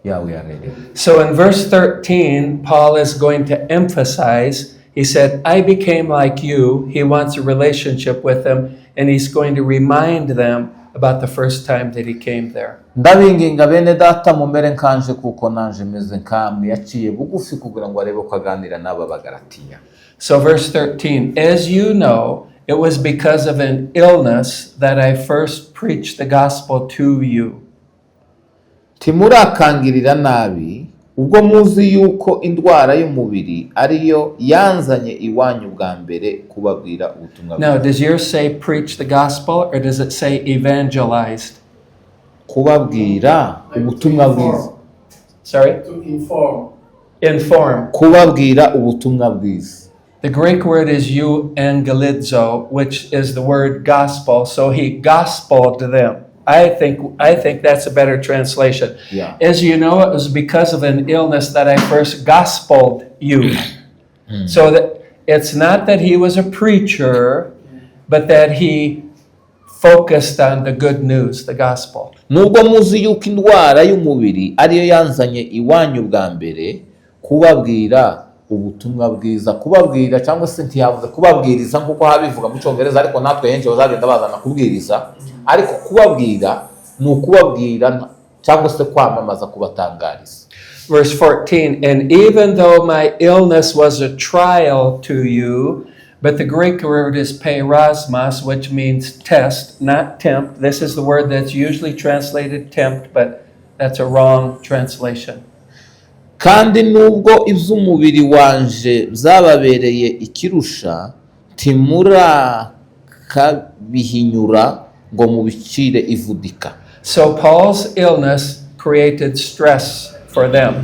Yeah, we are ready. So in verse 13, Paul is going to emphasize, he said, I became like you. He wants a relationship with them, and he's going to remind them about the first time that he came there. Ndabinginga bene data mumere nkanje kuko nanje meze nkamwe yaciye bugufi kugira ngo arebe ko aganira n'aba bagalatiya. So verse 13, as you know, it was because of an illness that I first preached the gospel to you. Timurakangirira nabi ubwo muzi yuko indwara y'umubiri ariyo yanzanye iwanyu bwa mbere kubabwira ubutumwa. Now, does yours say preach the gospel or does it say evangelized? Kubabwira ubutumwa bwiza. Sorry? To inform. Inform. Kubabwira ubutumwa bwiza. The Greek word is euangelizo, which is the word gospel. So he gospeled them. I think that's a better translation. Yeah. As you know, it was because of an illness that I first gospeled you. So that it's not that he was a preacher, but that he focused on the good news, the gospel. Nubwo muzi yuko indwara y'umubiri ariyo yanzanye iwanyu bwa mbere kubabwira ubutumwa bwiza. Kubabwira cyangwa se ntiyavuze kubabwiriza nkuko habivuga mu Cyongereza, ariko natwe henshi bazagenda bazana kubwiriza. Ariko kubabwira ni ukubabwira cyangwa se kwamamaza kubatangariza. Verse 14, and even though my illness was a trial to you, but the Greek word is peirasmos, which means test, not tempt. This is the word that's usually translated tempt, but that's a wrong translation. Kandi nubwo iby'umubiri wanje byababereye ikirusha timurakabihinyura ngo mubicire ivudika. So Paul's illness created stress for them.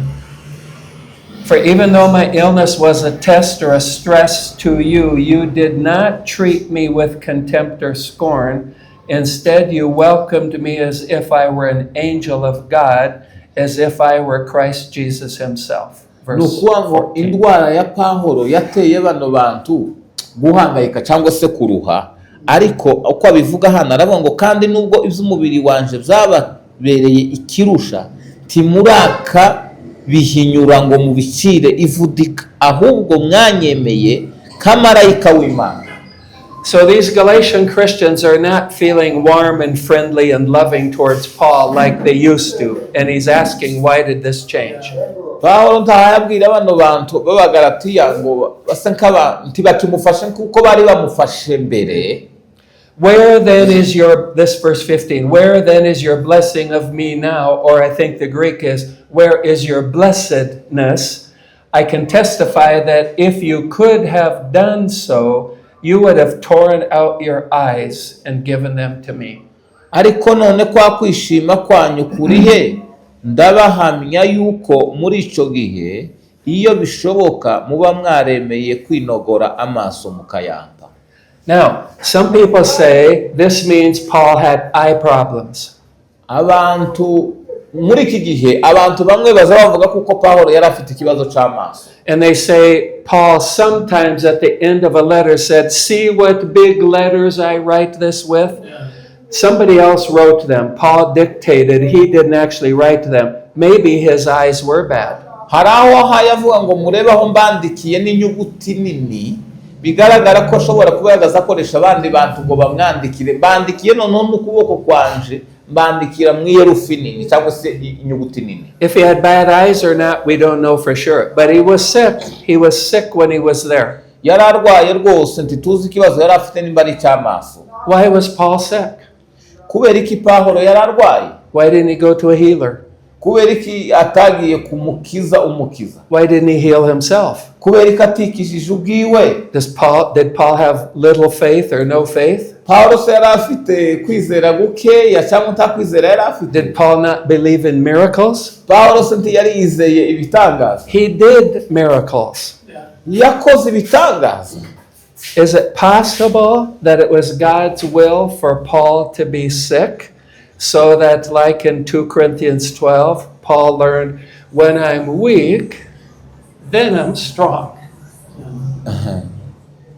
For even though my illness was a test or a stress to you, you did not treat me with contempt or scorn. Instead, you welcomed me as if I were an angel of God, as if I were Christ Jesus himself. Verse 14. Indwara ya Pawulo yateye bano bantu guhangayika cyangwa se kuruha, ariko uko abivuga hano aravuga ngo kandi nubwo iby'umubiri wanje byababereye ikirusha timuraka bihinyura ngo mubicire ivudika, ahubwo mwanyemeye kamarayika w'Imana. So these Galatian Christians are not feeling warm and friendly and loving towards Paul like they used to. And he's asking, why did this change? Pawulo ntayabwira bano bantu b'Abagalatiya ngo basa nk'abantu batumufashe kuko bari bamufashe mbere. Where then is this verse 15, where then is your blessing of me now? Or I think the Greek is, where is your blessedness? I can testify that if you could have done so, you would have torn out your eyes and given them to me. Ariko none kwa kwishima kwanyu kuri he? Ndabahamya yuko muri ico gihe iyo bishoboka muba mwaremeye kwinogora amaso mukayanta. Now, some people say this means Paul had eye problems. Abantu muri iki gihe abantu bamwe baza bavuga kuko Pawulo yari afite ikibazo cy'amaso. And they say Paul sometimes at the end of a letter said, see what big letters I write this with? Somebody else wrote them. Paul dictated. He didn't actually write them. Maybe his eyes were bad. Haraho hayavuga ngo murebaho mbandikiye n'inyuguti nini bigaragara ko ashobora kubayagaza akoresha abandi bantu ngo bamwandikire. Bandikiye none n'ukuboko kwanje mbandikira mu iyerufi nini cyangwa se inyuguti nini. If he had bad eyes or not, we don't know for sure. But he was sick. He was sick when he was there. Yari arwaye rwose ntituzi ikibazo yari afite nimba ari icy'amaso. Why was Paul sick? Kubera iki Pawulo yari arwaye? Why didn't he go to a healer? Kubera iki atagiye kumukiza umukiza? Why didn't he heal himself? Kubera iki atikishije ubwiwe? Did Paul have little faith or no faith? Pawulo se yari afite kwizera gukeya cyangwa ntakwizera yari afite? Did Paul not believe in miracles? Pawulo se ntiyari yizeye ibitangaza? He did miracles. Yakoze ibitangaza. Is it possible that it was God's will for Paul to be sick so that, like in 2 Corinthians 12, Paul learned, when I'm weak, then I'm strong.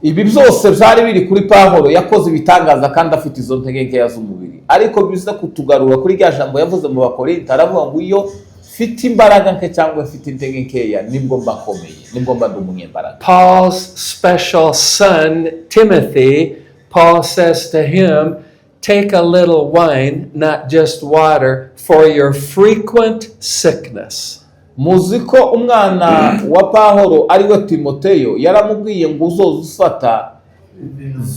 ibi byose byari biri kuri Pawulo yakoze ibitangaza kandi afite izo ntege nkeya z'umubiri, ariko biza kutugarura kuri rya jambo yavuze mu Bakorinto aravuga ngo iyo mfite imbaraga nke cyangwa mfite intege nkeya nibwo mba nkomeye, nibwo mba ndi umunyembaraga. Paul's special son, Timothy, Paul says to him, take a little wine, not just water, for your frequent sickness. Muzi ko umwana wa Pawulo ariwe Timoteyo yaramubwiye ngo uzoza ufata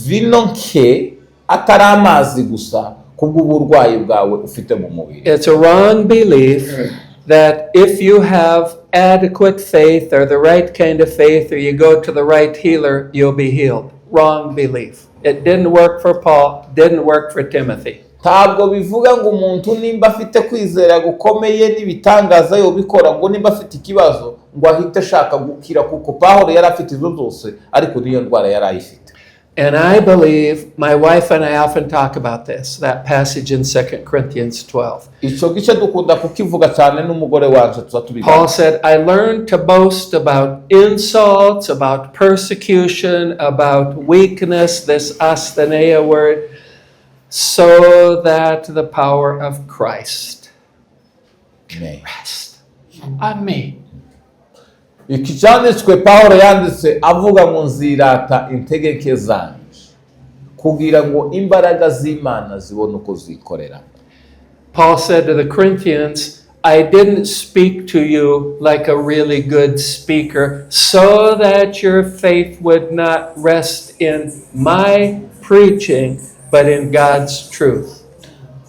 vino nke atari amazi gusa kubw'uburwayi bwawe ufite mu mubiri. It's a wrong belief that if you have adequate faith or the right kind of faith, or you go to the right healer, you'll be healed. Wrong belief. It didn't work for Paul, didn't work for Timothy. Ntabwo bivuga ngo umuntu nimba afite kwizera gukomeye n'ibitangaza yo bikora ngo nimba afite ikibazo ngo ahite ashaka gukira, kuko Pawulo yari afite izo zose ariko niyo ndwara yari ayifite. And I believe, my wife and I often talk about this, that passage in 2 Corinthians 12. Ico gice dukunda kukivuga cyane n'umugore wanje tuzatubiga. Paul said, I learned to boast about insults, about persecution, about weakness, this asthenia word, so that the power of Christ can rest on me. Iki cyanditswe Pawulo yanditse avuga ngo nzirata intege nke zanje kugira ngo imbaraga z'Imana zibone uko zikorera. Paul said to the Corinthians, I didn't speak to you like a really good speaker so that your faith would not rest in my preaching, but in God's truth.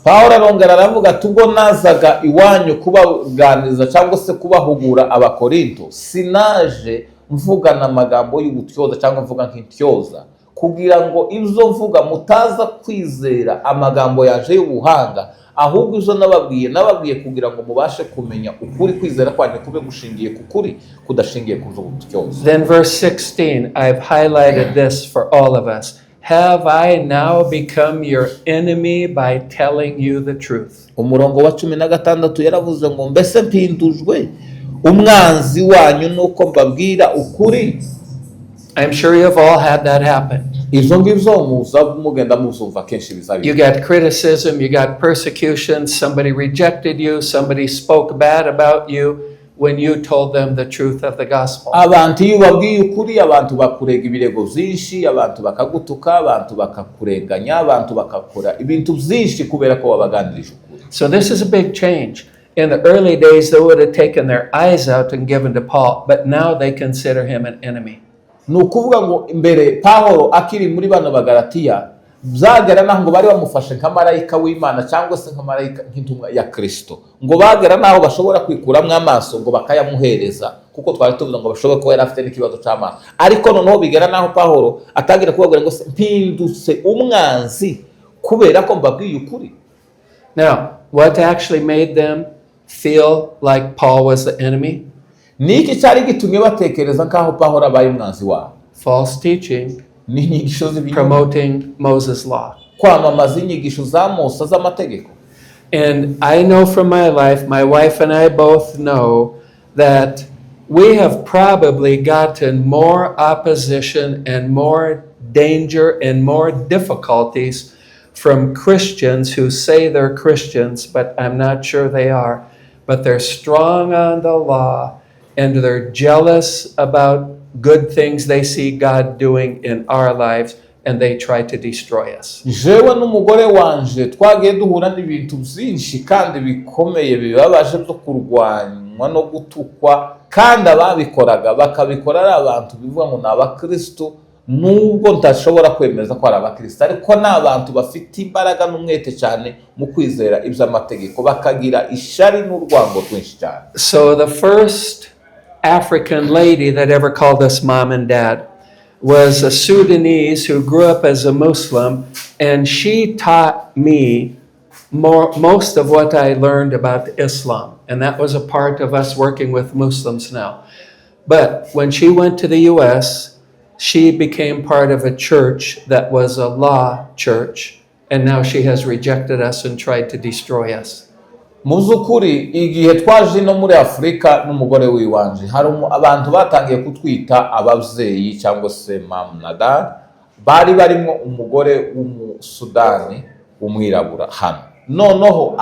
Pawulo arongera aravuga ati ubwo nazaga iwanyu kubaganiriza cyangwa se kubahugura Abakorinto, sinaje mvugana amagambo y'ubutyoza cyangwa mvuga nk'intyoza kugira ngo ibyo mvuga mutaza kwizera amagambo yaje y'ubuhanga, ahubwo izo nababwiye kugira ngo mubashe kumenya ukuri, kwizera kwanyu kube gushingiye ku kuri kudashingiye ku butyoza. Then verse 16, I've highlighted this for all of us. Have I now become your enemy by telling you the truth? Umurongo wa 16 yaravuze ngo mbese mpindujwe umwanzi wanyu nuko mbabwira ukuri. I'm sure you've all had that happen. Izo ngibyo mugenda muzumva kenshi bizabi. You got criticism, you got persecution, somebody rejected you, somebody spoke bad about you when you told them the truth of the gospel. Abantu iyo babwiye ukuri, abantu bakurega ibirego byinshi, abantu bakagutuka, abantu bakakurenganya, abantu bakakora ibintu byinshi kubera ko wabaganirije ukuri. So this is a big change. In the early days they would have taken their eyes out and given to Paul, but now they consider him an enemy. Nukuvuga ngo imbere Pawulo akiri muri bano bagalatiya byagera naho ngo bari bamufashe nka marayika w'Imana cyangwa se nka marayika nk'intumwa ya Kristo, ngo bagera naho bashobora kwikuramwe amaso ngo bakayamuhereza, kuko twari tuvuze ngo bashobora kuba yari afite n'ikibazo cy'amaso, ariko noneho bigera naho Pawulo atagira kubabwira ngo mpindutse umwanzi kubera ko mbabwiye ukuri. Now, what actually made them feel like Paul was the enemy? Niki cyari gitumye batekereza nkaho Pawulo abaye umwanzi wabo? False teaching, Ni inyigisho z'ibinyoma, promoting Moses' law. kwamamaza inyigisho za Mose z'amategeko. And I know from my life, my wife and I both know that we have probably gotten more opposition and more danger and more difficulties from Christians who say they're Christians, but I'm not sure they are. But they're strong on the law and they're jealous about good things they see God doing in our lives, and they try to destroy us. Jewe n'umugore wanje twagiye duhura n'ibintu byinshi kandi bikomeye bibabaje byo kurwanywa no gutukwa, kandi ababikoraga bakabikora ari abantu bivuga ngo n'abakristo, nubwo ntashobora kwemeza ko ari abakristo, ariko n'abantu bafite imbaraga n'umwete cyane mu kwizera iby'amategeko, bakagira ishari n'urwango rwinshi cyane. So the first African lady that ever called us mom and dad was a Sudanese who grew up as a Muslim, and she taught me most of what I learned about Islam, and that was a part of us working with Muslims now. But when she went to the US, she became part of a church that was a law church, and now she has rejected us and tried to destroy us. mu by'ukuri igihe twaje no muri Afurika n'umugore w'iwanje hari abantu batangiye kutwita ababyeyi cyangwa se mom na dad, bari barimo umugore w'umusudani w'umwirabura hano, noneho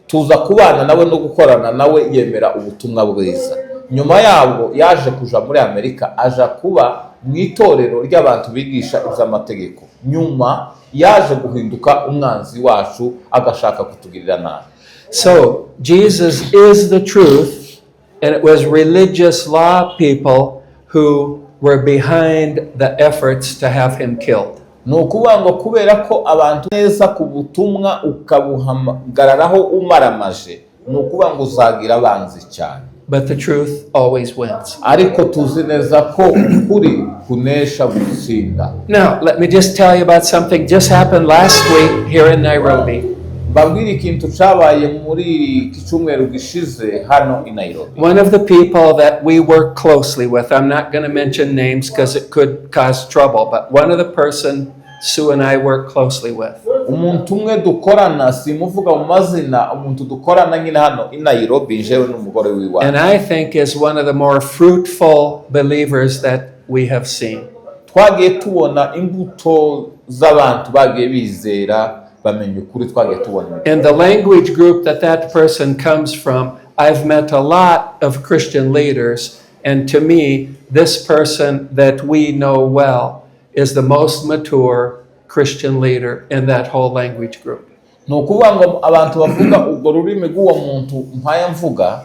tuza kubana nawe no gukorana nawe, yemera ubutumwa bwiza. Nyuma yabwo yaje kuja muri Amerika, aja kuba mu itorero ry'abantu bigisha iby'amategeko. Nyuma yaje guhinduka umwanzi wacu, agashaka kutugirira nabi. So Jesus is the truth, and it was religious law people who were behind the efforts to have him killed. Ni ukuvuga ngo kubera ko abantu neza ku butumwa ukabuhagararaho umaramaje, ni ukuvuga ngo uzagira abanzi cyane. But the truth always wins. Ariko tuzi neza ko ukuri kunesha gutsinda. Now, let me just tell you about something just happened last week here in Nairobi. Mbabwira ikintu cyabaye muri cyumweru gishize hano in Nairobi. One of the people that we work closely with, I'm not going to mention names because it could cause trouble, but one of the person Sue and I work closely with. Umuntu umwe dukorana, simuvuga mu mazina, umuntu dukorana nyine hano in Nairobi, jewe n'umugore wiwe. And I think is one of the more fruitful believers that we have seen. Twagiye tubona imbuto z'abantu bagiye bizera bamenye ukuri, twagiye tubona. In the language group that person comes from, I've met a lot of Christian leaders, and to me, this person that we know well is the most mature Christian leader in that whole language group. No kuvuga ngo abantu bavuga ubwo rurimi rw'uwo muntu mpaya mvuga,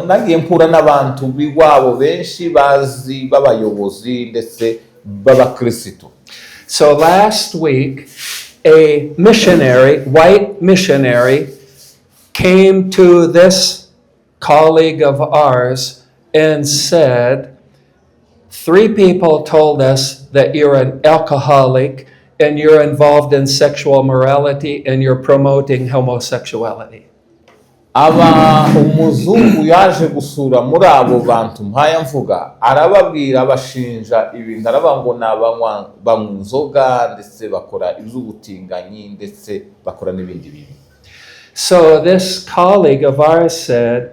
nagiye mpura n'abantu b'iwabo benshi bazi b'abayobozi ndetse b'abakristo. So last week, a missionary, white missionary, came to this colleague of ours and said, 3 people told us that you're an alcoholic and you're involved in sexual morality and you're promoting homosexuality. Umuzungu yaje gusura muri abo bantu mpaya mvuga, arababwira abashinja ibintu, aravuga ngo n'abanywa banywa inzoga ndetse bakora iby'ubutinganyi ndetse bakora n'ibindi bibi. So this colleague of ours said,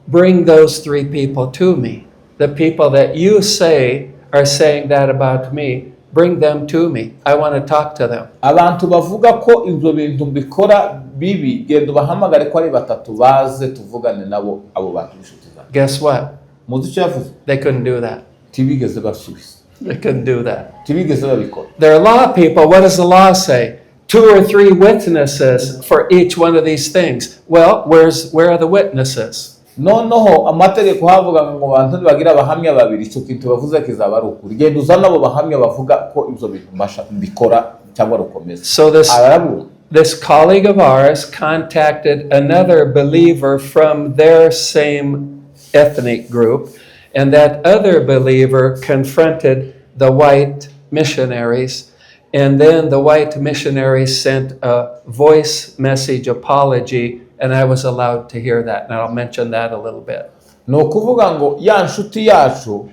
bring those 3 people to me. The people that you say are saying that about me, bring them to me. I want to talk to them. Abantu bavuga ko ibyo bintu mbikora bibi, genda bahamagare ko ari batatu baze tuvugane nabo abo bantu b'inshuti zawe. Guess what? Muzi icyo yavuze? They couldn't do that. Tibigeze basubiza. They couldn't do that. Tibigeze babikora. They're law people. What does the law say? 2 or 3 witnesses for each one of these things. Well, where are the witnesses? Noneho amategeko havuga ngo abantu bagira abahamya babiri, icyo kintu bavuze kizaba ari ukuri. Genda uzana abo bahamya bavuga ko ibyo bintu mbikora cyangwa rukomeza. So this colleague of ours contacted another believer from their same ethnic group, and that other believer confronted the white missionaries, and then the white missionaries sent a voice message apology, and I was allowed to hear that, and I'll mention that a little bit. No kuvuga ngo ya nshuti yacu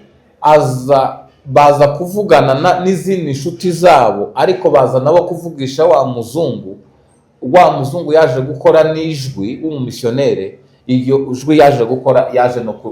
baza kuvugana n'izindi nshuti zabo, ariko baza nabo kuvugisha wa muzungu yaje gukora n'ijwi w'umumissionere, iyo jwi yaje gukora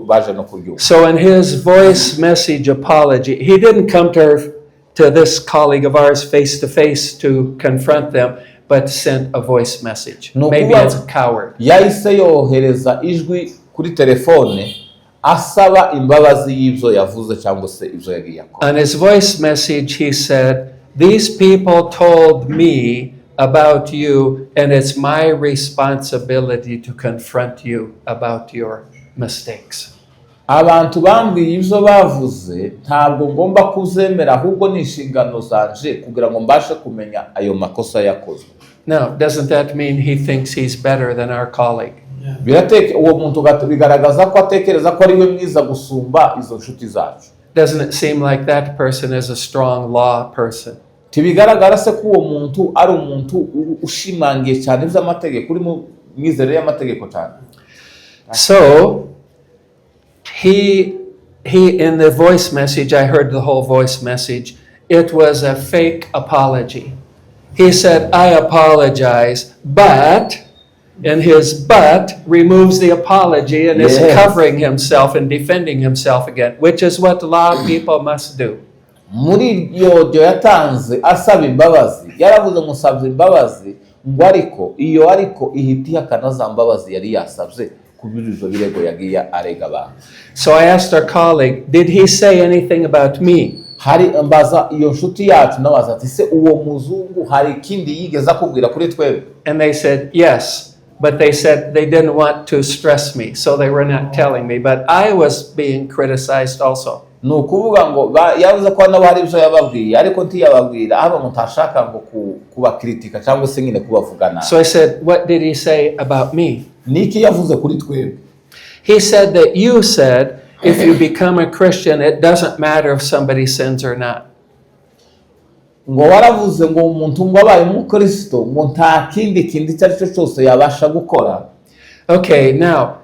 baje no kuryumva. So in his voice message apology, he didn't come to this colleague of ours face to face to confront them, but sent a voice message. Maybe as a coward. Yahise yohereza ijwi kuri telefone asaba imbabazi y'ibyo yavuze cyangwa se ibyo yagiye akora. On his voice message he said, these people told me about you, and it's my responsibility to confront you about your mistakes. Abantu bambwiye ibyo bavuze ntabwo ngomba kuzemera, ahubwo ni inshingano zanje kugira ngo mbashe kumenya ayo makosa yakozwe. Now, doesn't that mean he thinks he's better than our colleague? Uwo muntu bigaragaza ko atekereza ko ari we mwiza gusumba izo nshuti zacu. Doesn't it seem like that person is a strong law person? Tibigaragara se ko uwo muntu ari umuntu ushimangiye cyane iby'amategeko, uri mu mwizerere y'amategeko cyane. So he in the voice message, I heard the whole voice message, it was a fake apology. He said, I apologize, but And his but removes the apology and is Yes. covering himself and defending himself again, which is what a lot of people must do. muri iryo yatanze asaba imbabazi, yaravuze musabye imbabazi, ngo ariko ihita ihakana za mbabazi yari yasabye kubera ivyo birego yagiye arega abantu. So I asked our colleague, did he say anything about me? Hari mbaza iyo nshuti yacu nabaza ati se uwo muzungu hari ikindi yigeze akubwira kuri twebwe? And they said, yes. But they said they didn't want to stress me, so they were not telling me. But I was being criticized also. Ni ukuvuga ngo yavuze ko nabo hari ibyo yababwiye ariko ntiyababwira aba mutashaka ngo kubakritika cyangwa se nyine kubavugana. So I said, what did he say about me? Niki yavuze kuri twebwe? He said that you said if you become a Christian, it doesn't matter if somebody sins or not. Ngo waravuze ngo umuntu ngo abaye umukristo ngo nta kindi cyaricyo cyose yabasha gukora. Okay, now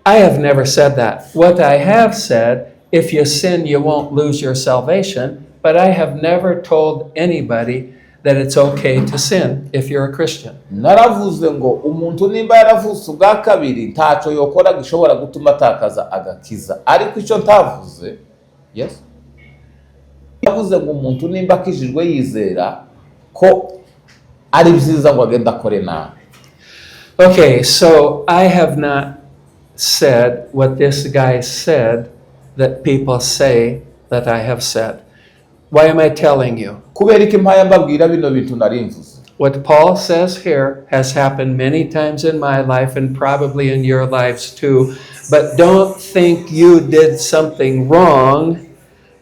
I have never said that. What I have said, if you sin, you won't lose your salvation. But I have never told anybody that it's okay to sin if you're a Christian. Naravuze ngo umuntu nimba yaravutse ubwa kabiri ntacyo yokora gishobora gutuma atakaza agakiza, ariko icyo ntavuze, yes, yavuze ngo umuntu nimba akijijwe yizera ko ari byiza ngo agenda akore nabi. Okay, so I have not said what this guy said that people say that I have said. Why am I telling you? Kubera iki mpaya mbabwira bino bintu nari mvuze? What Paul says here has happened many times in my life and probably in your lives too. But don't think you did something wrong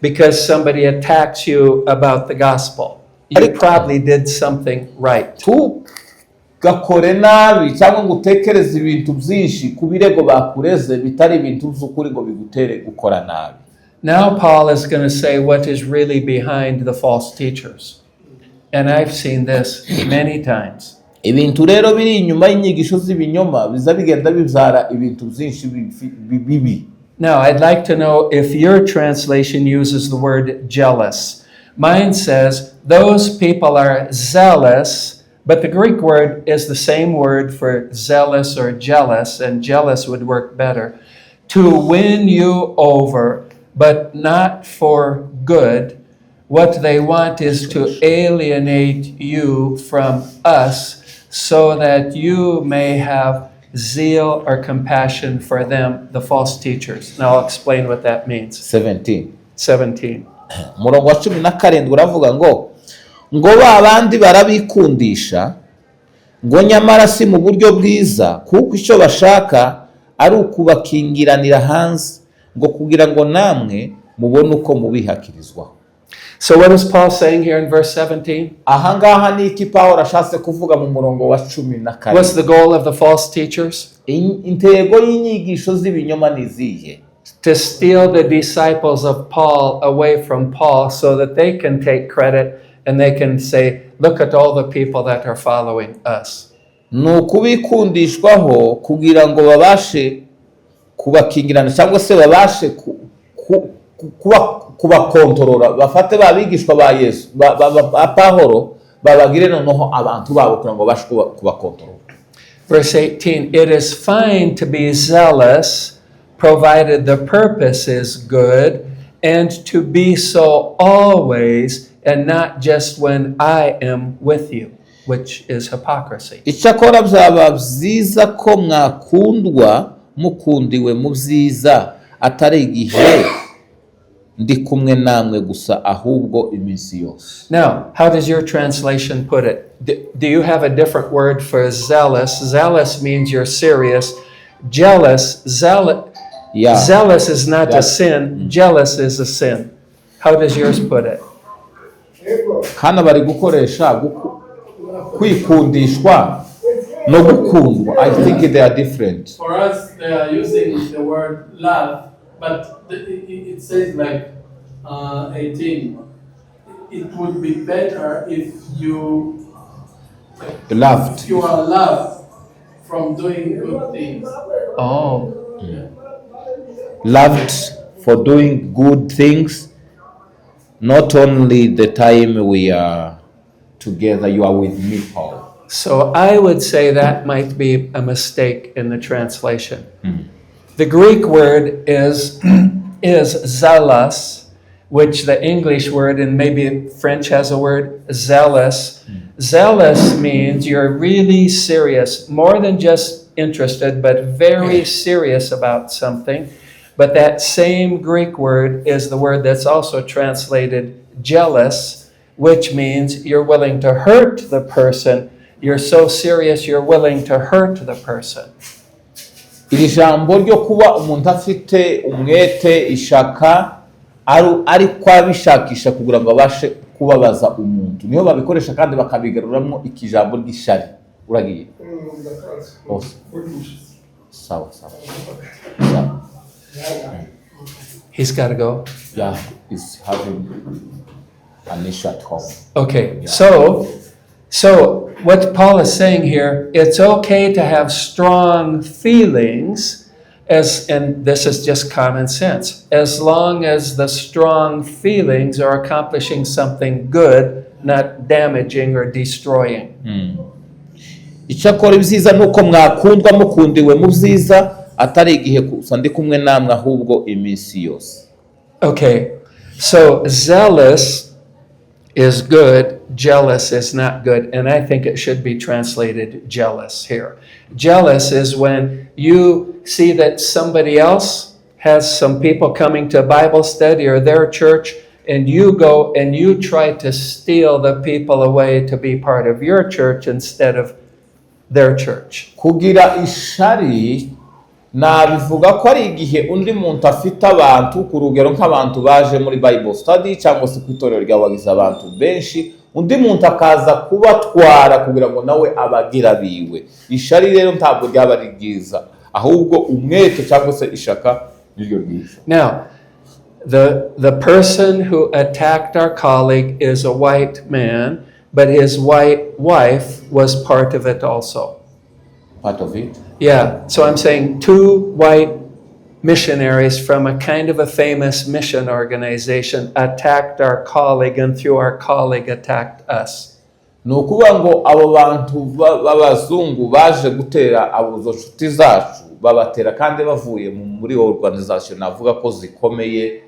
because somebody attacks you about the gospel. You probably did something right. Gakore nabi cyangwa ngo utekereze ibintu byinshi ku birego bakureze bitari ibintu by'ukuri ngo bigutere gukora nabi. Now Paul is going to say what is really behind the false teachers. And I've seen this many times. Ibintu rero biri inyuma y'inyigisho z'ibinyoma biza bigenda bibyara ibintu byinshi bibi. Now I'd like to know if your translation uses the word jealous. Mine says those people are zealous, but the Greek word is the same word for zealous or jealous, and jealous would work better. To win you over, but not for good. What they want is to alienate you from us so that you may have zeal or compassion for them, the false teachers. Now I'll explain what that means. 17. Murongo wa 17 uravuga ngo ba bandi barabikundisha ngo nyamara si mu buryo bwiza kuko icyo bashaka ari ukubakingiranira hanze ngo kugira ngo namwe mubone uko mubihakirizwa. So what is Paul saying here in verse 17? Ahangaha ni iki Pawulo ashatse kuvuga mu murongo wa 17? What's the goal of the false teachers? Intego y'inyigisho z'ibinyoma ni zihe? To steal the disciples of Paul away from Paul so that they can take credit and they can say, look at all the people that are following us. Nukubikundishwaho kugira ngo babashe kubakingirana cyangwa se babashe kubakontorora bafate babigishwa ba Yesu ba Pawulo babagire noneho abantu babo kugira ngo bashe kubakontorora. Verse 18, it is fine to be zealous provided the purpose is good, and to be so always and not just when I am with you, which is hypocrisy. Icyakora byaba byiza ko mwakundwa mukundiwe mu byiza atari igihe ndi kumwe namwe gusa ahubwo iminsi yose. Now, how does your translation put it? Do you have a different word for zealous? Zealous means you're serious. Zealous is not a sin. Jealous is a sin. How does yours put it? Hano bari gukoresha kwikundishwa no gukundwa. I think they are different. For us, they are using the word love, but it says like 18. It would be better if you Loved. If you are loved from doing good things. Oh. Yeah. Loved for doing good things, not only the time we are together, you are with me, Paul. So I would say that might be a mistake in the translation. The Greek word is zealous, which the English word, and maybe French has a word, zealous. Zealous means you're really serious, more than just interested, but very serious about something. But that same Greek word is the word that's also translated jealous, which means you're willing to hurt the person. You're so serious, you're willing to hurt the person. iri jambo ryo kuba umuntu afite umwete ishaka ariko abishakisha kugira ngo abashe kubabaza umuntu niyo babikoresha kandi bakabigaruramo ikijambo ry'ishari uragiye sawa. He's got to go. Yeah, he's having an issue at home. Okay, Yeah. so what Paul is saying here, it's okay to have strong feelings, and this is just common sense, as long as the strong feelings are accomplishing something good, not damaging or destroying. Icyakora ibyiza nuko mwakundwa mukundiwe mu byiza atari igihe gusa ndi kumwe namwe ahubwo iminsi yose. Okay, so zealous is good, jealous is not good, and I think it should be translated jealous here. Jealous is when you see that somebody else has some people coming to Bible study or their church, and you go and you try to steal the people away to be part of your church instead of their church. Kugira ishari nabivuga ko ari igihe undi muntu afite abantu ku rugero nk'abantu baje muri Bible study cyangwa se ku itorero ry'abagize abantu benshi undi muntu akaza kubatwara kugira ngo nawe abagira biwe. Ishari rero ntabwo ryaba ari ryiza ahubwo umwete cyangwa se ishaka niryo ryiza. Now, the person who attacked our colleague is a white man, but his white wife was part of it also. Part of it? Yeah, so I'm saying two white missionaries from a kind of a famous mission organization attacked our colleague, and through our colleague attacked us. Nukuvuga ngo abo bantu b'abazungu baje gutera abo nshuti zacu babatera kandi bavuye muri organization navuga ko zikomeye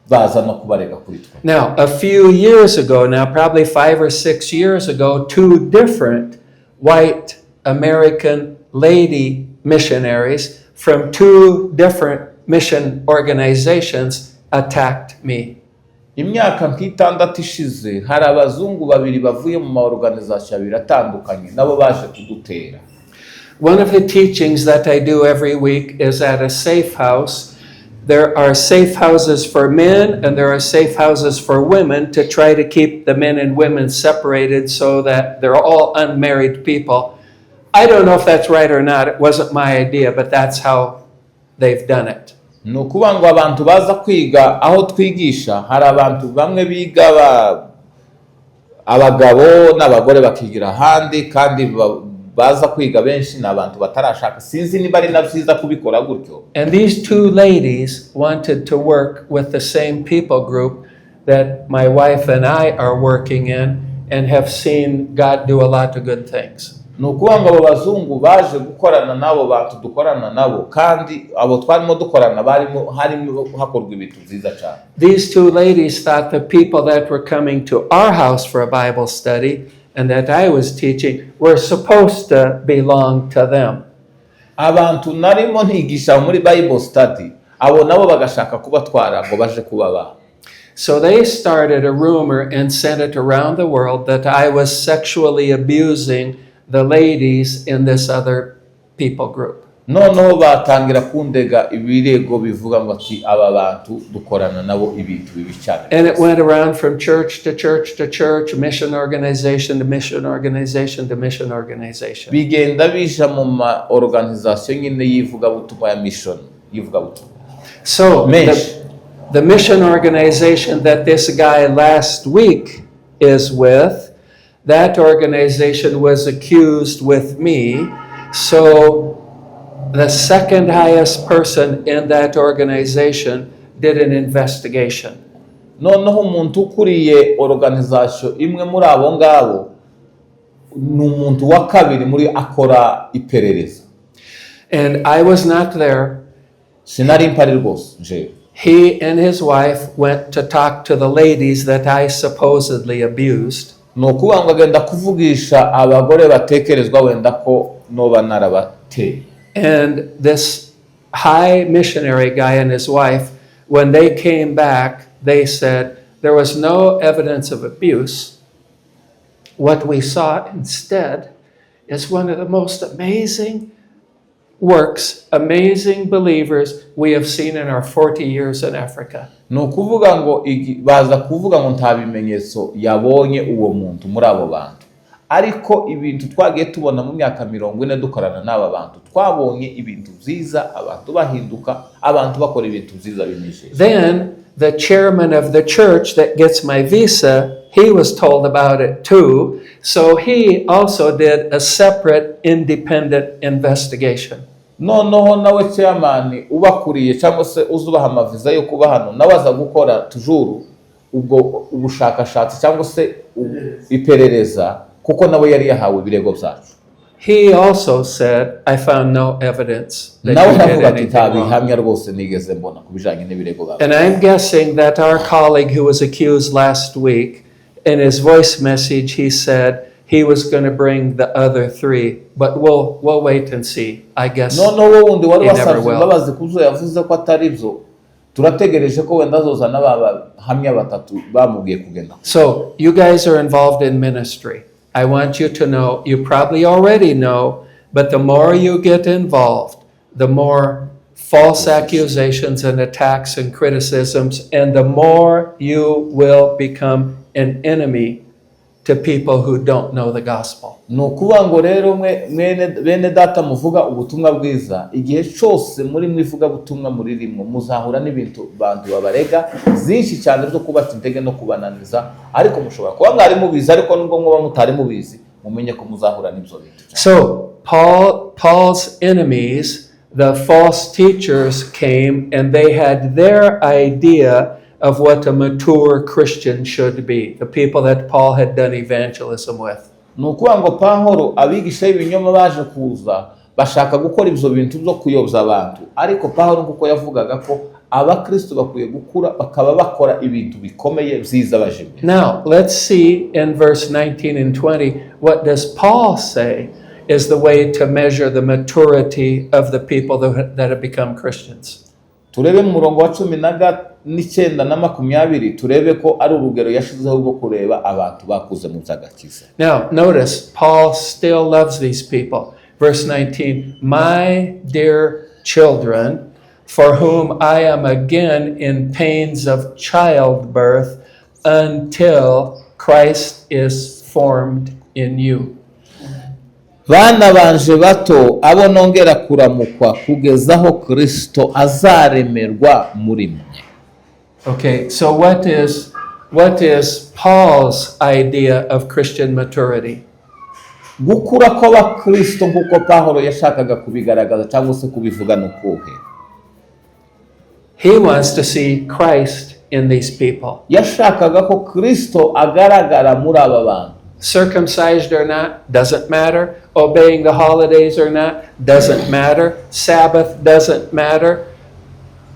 baza no kubarega kuri twe. Now, a few years ago, now probably 5 or 6 years ago, two different white American lady missionaries from two different mission organizations attacked me. Imyaka nk'itandatu ishize hari abazungu babiri bavuye mu ma organization abiri atandukanye nabo baje kudutera. One of the teachings that I do every week is at a safe house. There are safe houses for men and there are safe houses for women to try to keep the men and women separated so that they're all unmarried people. I don't know if that's right or not. It wasn't my idea, but that's how they've done it. Nukuvuga ngo abantu baza kwiga aho twigisha hari abantu bamwe biga abagabo n'abagore bakigira ahandi kandi baza kwiga benshi n'abantu batarashaka sinzi niba ari nabyiza kubikora gutyo. And these two ladies wanted to work with the same people group that my wife and I are working in and have seen God do a lot of good things. Nukuvuga ngo abo bazungu baje gukorana nabo bantu dukorana nabo kandi abo twarimo dukorana harimo hakorwa ibintu byiza cyane. These two ladies thought the people that were coming to our house for a Bible study and that I was teaching were supposed to belong to them. Abantu narimo ntigisha muri Bible study abo nabo bagashaka kubatwara ngo baje kubaba. So they started a rumor and sent it around the world that I was sexually abusing the ladies in this other people group. Noneho batangira kundega ibirego bivuga ngo ati aba bantu dukorana nabo ibintu bibi cyane. And it went around from church to church to church, mission organization to mission organization to mission organization. Bigenda bisha mu ma organization nyine yivuga butumwa ya mission yivuga butumwa. So the mission organization that this guy last week is with, that organization was accused with me. So the second highest person in that organization did an investigation. Noneho umuntu ukuriye organization imwe muri abo ngabo ni umuntu wa kabiri muri akora iperereza. And I was not there. Sinari mpari rwose njewe. He and his wife went to talk to the ladies that I supposedly abused. Ni ukuvuga ngo agenda kuvugisha abagore batekerezwa wenda ko noba narabateye. And this high missionary guy and his wife, when they came back, they said there was no evidence of abuse. What we saw instead is one of the most amazing works, amazing believers we have seen in our 40 years in Africa. Ni ukuvuga ngo baza kuvuga ngo nta bimenyetso yabonye uwo muntu muri abo bantu, ariko ibintu twagiye tubona mu myaka 40 dukorana n'aba bantu, twabonye ibintu byiza, abantu bahinduka, abantu bakora ibintu byiza binejeje. Then the chairman of the church that gets my visa, he was told about it too, so he also did a separate independent investigation. Noneho nawe chairman ubakuriye cyangwa se uzubaha amaviza yo kuba hano nawe aza gukora tujuru ubwo ubushakashatsi cyangwa se iperereza, kuko nawe yari yahawe ibirego byacu. He also said, I found no evidence that Nawe you did navuga ati anything nta wrong. bihamya rwose nigeze mbona kubijanye n'ibirego byacu. And I'm guessing that our colleague who was accused last week, in his voice message, he said he was going to bring the other 3, but we'll wait and see. I guess Noneho wundi wari he never wasabye will. imbabazi kuzo yavuze ko atari byo, turategereje ko wenda azozana bahamya batatu bamubwiye kugenda. So you guys are involved in ministry. I want you to know, you probably already know, but the more you get involved, the more false accusations and attacks and criticisms, and the more you will become an enemy to people who don't know the gospel. Ni ukuvuga ngo rero bene data muvuga ubutumwa bwiza, igihe cyose muri mwivuga butumwa muri rimwe muzahura n'ibintu bantu babarega zinshi cyane zo kubata intege no kubananiza, ariko mushobora kuba mwari mubizi, ariko nubwo mwoba mutari mubizi mumenye ko muzahura n'ibyo bintu. So Paul's enemies, the false teachers, came and they had their idea of what a mature Christian should be, the people that Paul had done evangelism with. Ni ukuvuga ngo Pawulo abigisha ibinyoma baje kuza bashaka gukora ibyo bintu byo kuyobya abantu, ariko Pawulo kuko yavugaga ko abakristo bakwiye gukura bakaba bakora ibintu bikomeye byiza baje. Now, let's see in verse 19 and 20, what does Paul say is the way to measure the maturity of the people that have become Christians. Turebe mu murongo wa 19 na 20, turebe ko ari urugero yashizeho rwo kureba abantu bakuze mu by'agakiza. Now, notice, Paul still loves these people. Verse 19, my dear children, for whom I am again in pains of childbirth until Christ is formed in you. Bana banje bato abo nongera kuramukwa kugezaho Kristo azaremerwa muri mwe. Okay, so what is Paul's idea of Christian maturity? Gukura kw'abakristo nk'uko Pawulo yashakaga kubigaragaza cyangwa se kubivuga n'ukuhe. He wants to see Christ in these people. Yashakaga ko Kristo agaragara muri aba bantu. Circumcised or not, doesn't matter. Obeying the holidays or not, doesn't matter. Sabbath doesn't matter.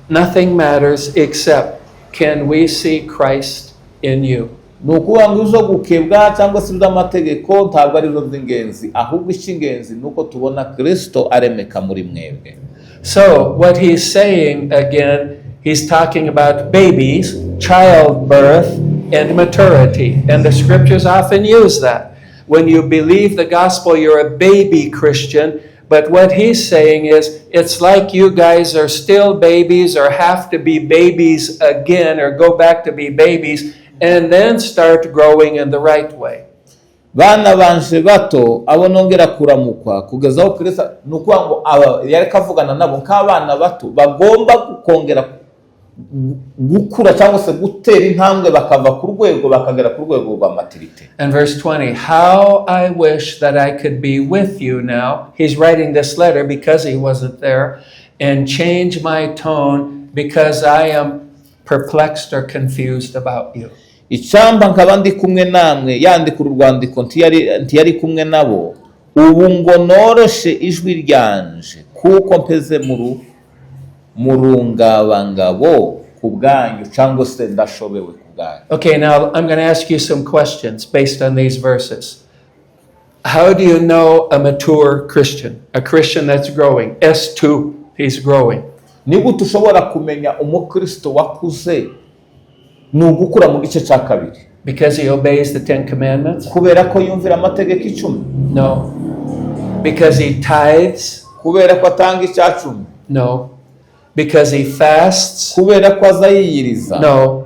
Nothing matters except, can we see Christ in you? Nukuvuga ngo uzo gukebwa cyangwa se by'amategeko ntabwo ari byo by'ingenzi, ahubwo icy'ingenzi nuko tubona Kristo aremeka muri mwebwe. So what he's saying again, he's talking about babies, childbirth, and maturity. And the scriptures often use that. When you believe the gospel, you're a baby Christian. But what he's saying is, it's like you guys are still babies or have to be babies again or go back to be babies and then start growing in the right way. Bana banje bato abo nongera kuramukwa kugezaho Kristo, nukuvuga ngo yari kavugana nabo nk'abana bato bagomba kongera gukura cyangwa se gutera intambwe bakava ku rwego bakagera ku rwego rwa maturity. And verse 20, how I wish that I could be with you now. He's writing this letter because he wasn't there, and change my tone because I am perplexed or confused about you. icamba nkaba ndi kumwe namwe, yandikura urwandiko ntiyari kumwe nabo, ubu ngo noroshe ijwi ryanje kuko mpeze mu rungabangabo ku bwanyu, cyangwa se ndashobewe ku bwanyu. Okay, now I'm going to ask you some questions based on these verses. How do you know a mature Christian? A Christian that's growing. S2, he's growing. Ni gute ushobora kumenya umukristo wakuze? Ni ugukura mu gice cya kabiri. Because he obeys the 10 commandments? Kubera ko yumvira amategeko 10? No. Because he tithes? Kubera ko atanga icya 10? No. Because he fasts? Kubera ko aza yiyiriza? No.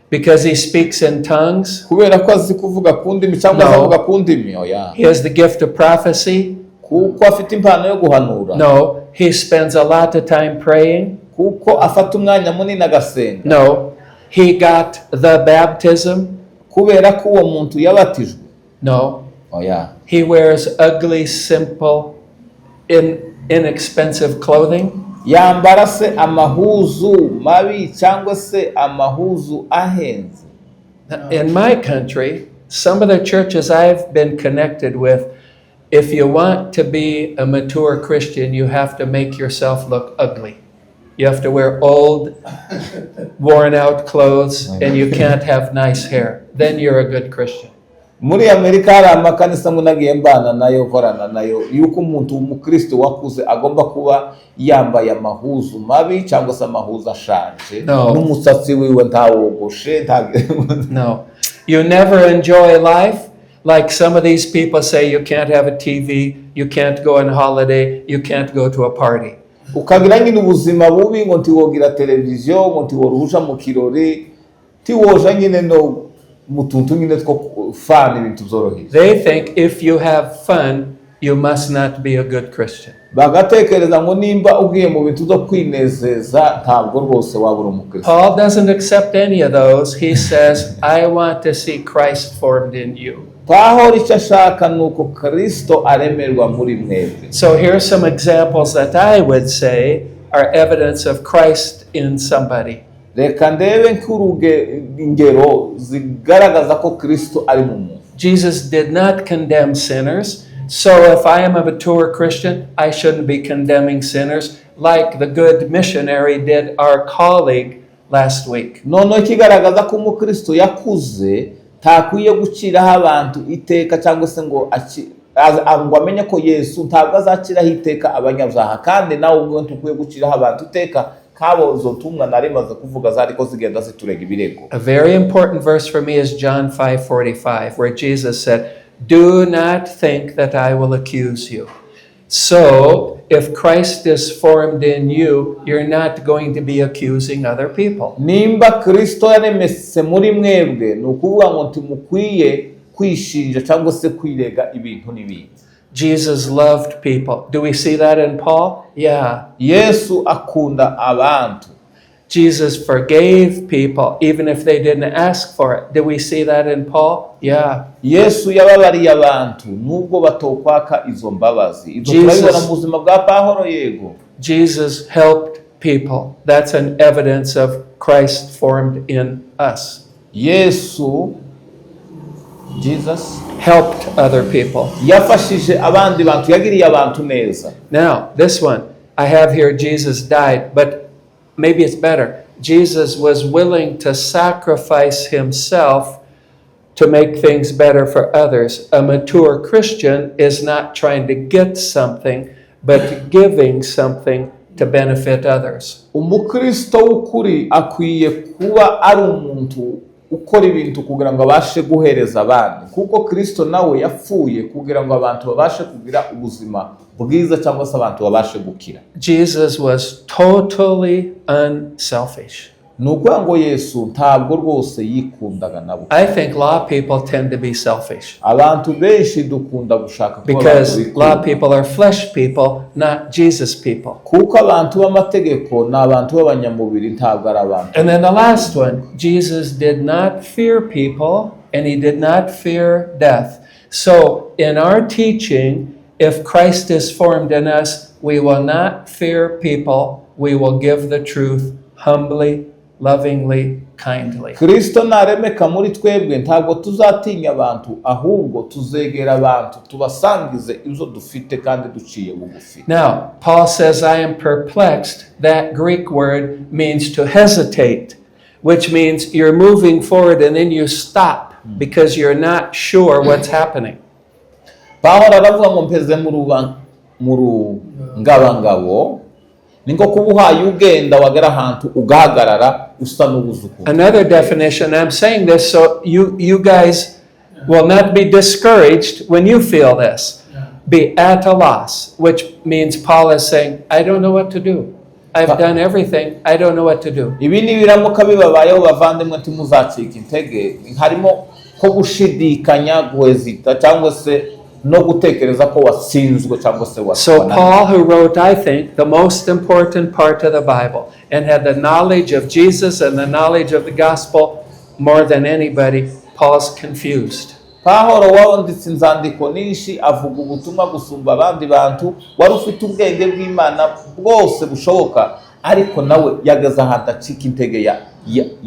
Because he speaks in tongues? Kubera ko azi kuvuga ku ndimi cyangwa azavuga ku ndimi? Oya. He has the gift of prophecy? Kuko afite impano yo guhanura? No. He spends a lot of time praying? Kuko afata umwanya munini agasenga? No. He got the baptism? Kubera ko uwo muntu yabatijwe? No. Oya. He wears ugly, simple, inexpensive clothing? Yambara se amahuzu mabi cyangwa se amahuzu ahenze? In my country, some of the churches I've been connected with, if you want to be a mature Christian, you have to make yourself look ugly. You have to wear old, worn out clothes, and you can't have nice hair. Then you're a good Christian. Muri Amerika hari amakanisa nagiye mbana nayo, korana nayo, yuko umuntu umukristo wakuze agomba kuba yambaye amahuzu mabi cyangwa se amahuzu ashaje, n'umusatsi wiwe ntawogoshe. No. You never enjoy life. Like some of these people say, you can't have a TV, you can't go on holiday, you can't go to a party. Ukagira nyine ubuzima bubi, ngo ntiwogira televiziyo, ngo ntiworuja mu kirori, ntiwoja nyine no mutuntu nyine two fun ibintu byoroheje. They think if you have fun, you must not be a good Christian. Bagatekereza ngo nimba ugiye mu bintu byo kwinezeza ntabwo rwose waba uri umukristo. Paul doesn't accept any of those. He says, I want to see Christ formed in you. Pawulo icyo ashaka ni uko Kristo aremerwa muri mwebwe. So here are some examples that I would say are evidence of Christ in somebody. Reka ndebe ingero zigaragaza ko Kristo ari mu muntu. Jesus did not condemn sinners. So if I am a mature Christian, I shouldn't be condemning sinners like the good missionary did our colleague last week. Noneho ikigaragaza ko umukristo yakuze ntakwiye guciraho abantu iteka, cyangwa se ngo amenye ko Yesu ntabwo azaciraho iteka abanyabyaha, kandi nawe ubwo ntukwiye guciraho abantu iteka kabo zotumwa narimaze kuvuga zariko zigenda ziturega ibirego. A very important verse for me is John 5:45, where Jesus said, do not think that I will accuse you. So, if Christ is formed in you, you're not going to be accusing other people. Nimba Kristo yaremese muri mwebwe, nukuvuga ngo ntimukwiye kwishinja cyangwa se kwirega ibintu n'ibindi. Jesus loved people. Do we see that in Paul? Yeah. Yesu akunda abantu. Jesus forgave people even if they didn't ask for it. Do we see that in Paul? Yeah. Yesu yababariye abantu nubwo batokwaka izo mbabazi. Izo turabibona mu buzima bwa Pawulo, yego. Jesus helped people. That's an evidence of Christ formed in us. Jesus helped other people. Yafashije abandi bantu, yagiriye abantu neza. Now, this one, I have here Jesus died, but maybe it's better. Jesus was willing to sacrifice himself to make things better for others. A mature Christian is not trying to get something, but giving something to benefit others. Umukristo w'ukuri akwiye kuba ari umuntu ukora ibintu kugira ngo abashe guhereza abandi, kuko Kristo nawe yapfuye kugira ngo abantu babashe kugira ubuzima bwiza cyangwa se abantu babashe gukira. Jesus was totally unselfish. Nuko ngo Yesu ntabwo rwose yikundaga nabo. I think a lot of people tend to be selfish. Abantu benshi dukunda gushaka kuba because a lot of people are flesh people, not Jesus people. Kuko abantu b'amategeko ni abantu b'abanyamubiri, ntabwo ari abantu. And then the last one, Jesus did not fear people and he did not fear death. So in our teaching, if Christ is formed in us, we will not fear people. We will give the truth humbly lovingly, kindly. Kristo naremeka muri twebwe ntabwo tuzatinya abantu ahubwo tuzegera abantu tubasangize ibyo dufite kandi duciye bugufi. Now, Paul says, I am perplexed. That Greek word means to hesitate, which means you're moving forward and then you stop because you're not sure what's happening. Pawulo aravuga ngo mpeze mu rungabangabo ni nko kuba uhaye ugenda wagera ahantu ugahagarara usa n'ubuzukuru. Another definition, I'm saying this so you guys will not be discouraged when you feel this. Be at a loss, which means Paul is saying, I don't know what to do. I've done everything. I don't know what to do. Ibi ni biramuka bibabayeho bavandimwe ntimuzacika intege, harimo ko gushidikanya, guhezita cyangwa se no gutekereza ko watsinzwe cyangwa se So Paul, who wrote, I think, the most important part of the Bible and had the knowledge of Jesus and the knowledge of the gospel more than anybody, Paul's confused. Pawulo wanditse inzandiko nyinshi avuga ubutumwa gusumba abandi bantu, wari ufite ubwenge bw'Imana bwose bushoboka, ariko nawe yageze ahantu acika intege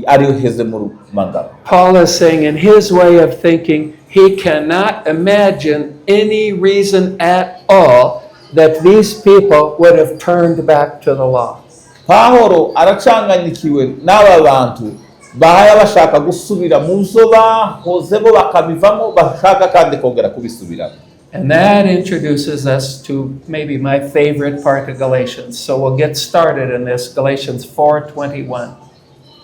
ariyo heze mu mangabo. Paul is saying in his way of thinking, he cannot imagine any reason at all that these people would have turned back to the law. Pawulo aracanganyikiwe n'aba bantu bahaya bashaka gusubira mu zo bahoze bo bakabivamo bashaka kandi kongera kubisubiramo. And that introduces us to maybe my favorite part of Galatians. So we'll get started in this, Galatians 4:21.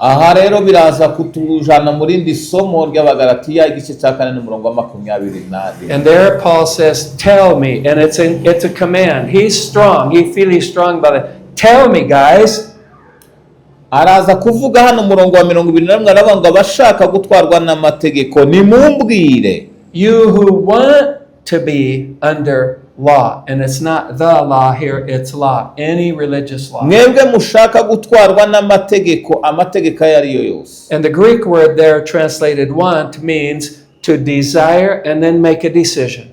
Aha rero biraza kutujana muri ndi somo ry'Abagalatiya igice cya 4 n'umurongo wa 24. And there Paul says, tell me, and it's a command. He's strong. He feels he's strong by it. Tell me, guys. Araza kuvuga hano umurongo wa 21 aravuga ngo abashaka gutwarwa n'amategeko nimumbwire. You who want to be under law, and it's not the law here, it's law, any religious law. Mwebwe mushaka gutwarwa n'amategeko, amategeko yariyo yose. And the Greek word there translated want means to desire and then make a decision.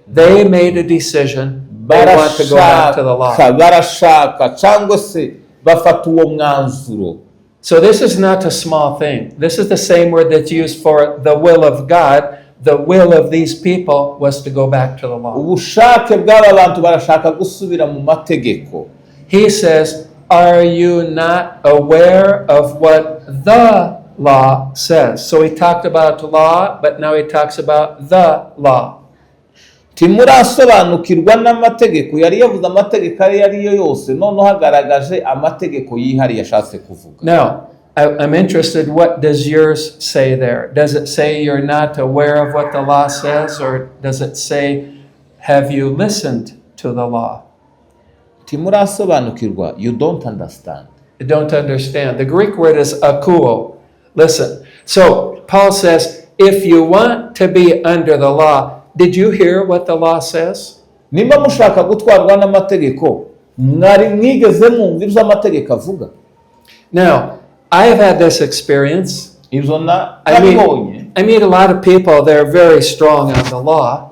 They made a decision. They want to go back to the law. Barashaka cyangwa se bafata uwo mwanzuro. So this is not a small thing. This is the same word that's used for the will of God. The will of these people was to go back to the law. Ubushake bw'aba bantu barashaka gusubira mu mategeko. He says, are you not aware of what the law says? So he talked about law, but now he talks about the law. Timurasobanukirwa n'amategeko, yari yavuze amategeko yariyo yose, none hagaragaje amategeko yihari yashatse kuvuga. Now, I'm interested, what does yours say there? Does it say you're not aware of what the law says, or does it say, have you listened to the law? Timurasobanukirwa, you don't understand. You don't understand. The Greek word is akuo. Listen. So Paul says, if you want to be under the law, did you hear what the law says? Nimba mushaka gutwarwa n'amategeko, mwari mwigeze mwumva ibyo amategeko avuga? Now, I have had this experience. I meet a lot of people, they're very strong on the law.